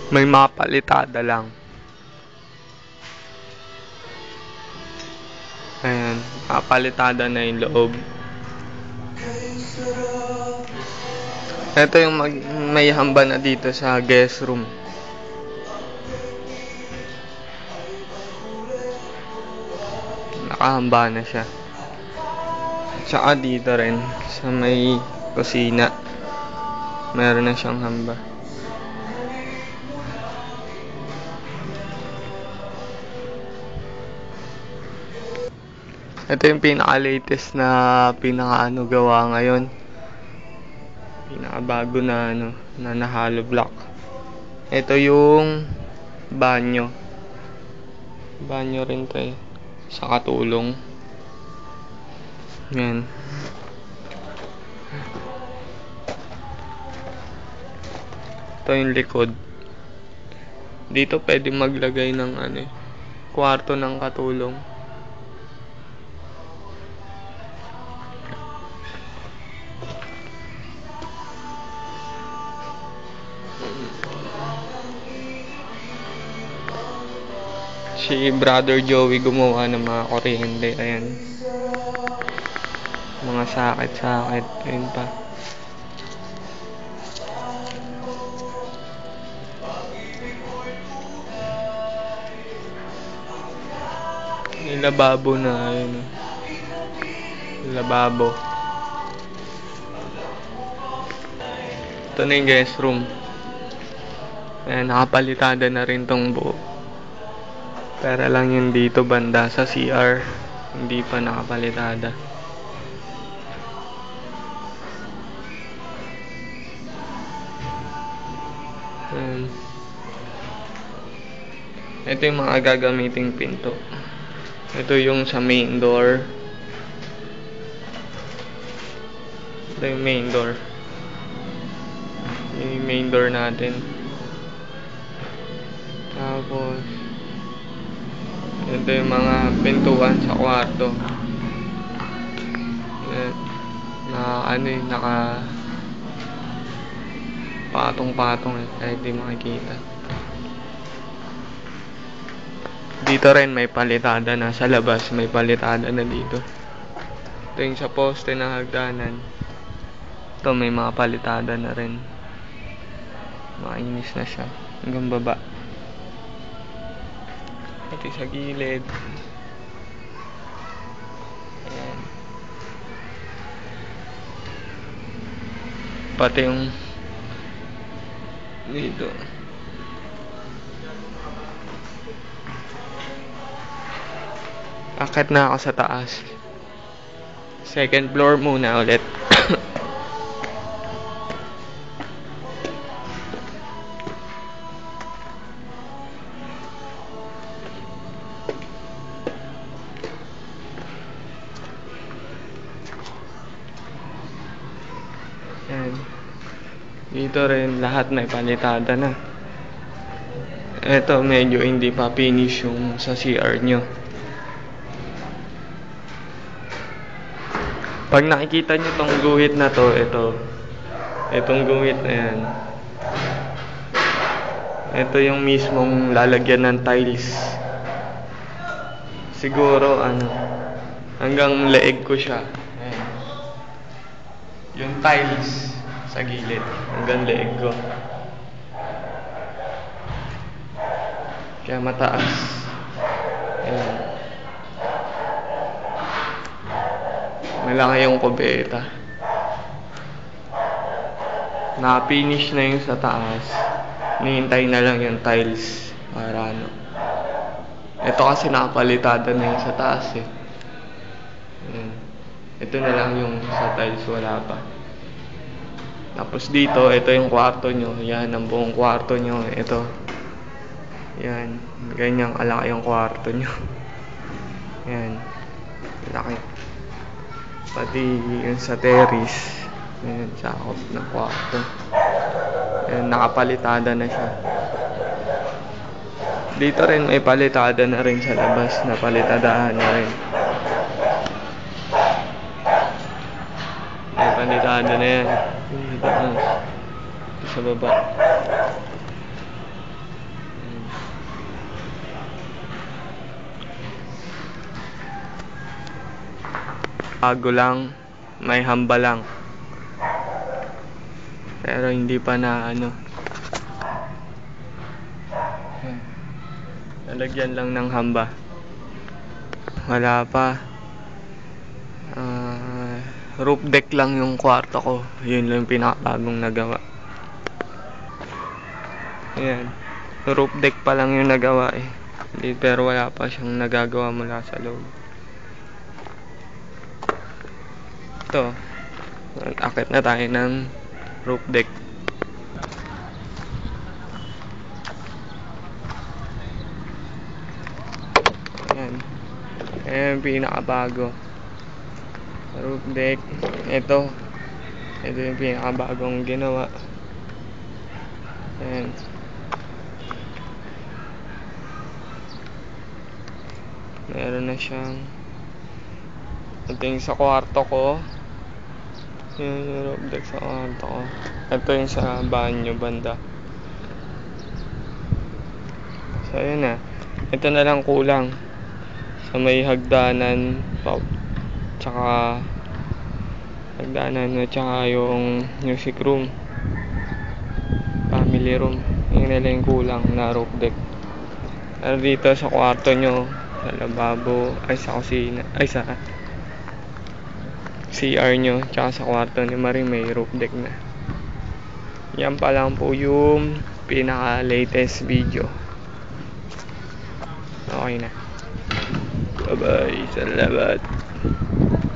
May mga palitada lang. Ayan, palitada na yung loob. Ito yung may hamba na dito sa guest room. Nakahamba na siya. Tsaka dito rin sa may kusina, meron na siyang hamba. Ito yung pinaka-latest na gawa ngayon. Pinaka-bago na na hollow block. Ito yung banyo. Banyo rin to eh. Sa katulong. Yan. Ito yung likod. Dito pwede maglagay ng kwarto ng katulong. Si Brother Joey gumawa ng mga kuryente. Ayan. Mga sakit. Ayun pa. Yung lababo na. Ayun. Lababo. Ito na yung guest room. Ayan, nakapalitada na rin tong buo. Pero lang yun dito banda sa CR. Hindi pa nakapalitada. Ito yung mga gagamiting pinto. Ito yung sa main door. Ito yung main door. Yung main door natin. Tapos ito yung mga pintuan sa kwarto. Naka patong-patong kahit di makikita. Dito rin may palitada na sa labas, may palitada na dito. Ito yung sa poste ng hagdanan. Ito may mga palitada na rin. Mainis na siya hanggang baba. Ito sa gilid. Ayan. Pati yung dito. Akit na ako sa taas. Second floor muna ulit. Yan. Dito rin lahat may palitada na. Ito medyo hindi pa finish yung sa CR nyo. Pag nakikita nyo tong guhit na to, itong guhit na yan. Ito yung mismong lalagyan ng tiles. Siguro hanggang leeg ko siya. Ayan. Yung tiles sa gilid hanggang leeg ko. Kaya mataas. Ayan. Malaki yung kubeta. Na-finish na yung sa taas. Nihintay na lang yung tiles para Ito kasi nakapalitada na yung sa taas eh. Ayan. Ito na lang yung sa tiles, wala pa. Tapos dito, ito yung kwarto nyo. Yan, ang buong kwarto nyo. Ito. Yan. Ganyang kalaki yung kwarto nyo. Yan. Laki. Pati yung sa terrace. Ayan, sakop ng kwarto. Ayan, nakapalitada na siya. Dito rin may palitada na rin sa labas. Napalitadahan na rin. May palitada na yan. Sa baba. Bago lang, may hamba lang. Pero hindi pa na ano. Nalagyan lang ng hamba. Wala pa. Roof deck lang yung kwarto ko. Yun lang yung pinakabagong nagawa. Ayan. Roof deck pa lang yung nagawa eh. Pero wala pa siyang nagagawa mula sa loob. Ito. Akit na tayo ng roof deck. Ayan. Ayan yung pinakabago. Roof deck. Ito yung pinakabagong ginawa. Ayan. Meron na siyang ito yung sa kwarto ko. Yun yung roof deck sa kwarto ko. Ito yung sa banyo banda. So yun na. Ito na lang kulang. Sa may hagdanan tsaka hagdanan at tsaka yung music room, family room. Yun na lang yung kulang na roof deck. Pero dito sa kwarto nyo, sa lababo, ay sa kusina, ay sa CR nyo, tsaka sa kwarto ni Marie may roof deck na. Yan pa lang po yung pinaka latest video. Okay na. Bye bye, salamat.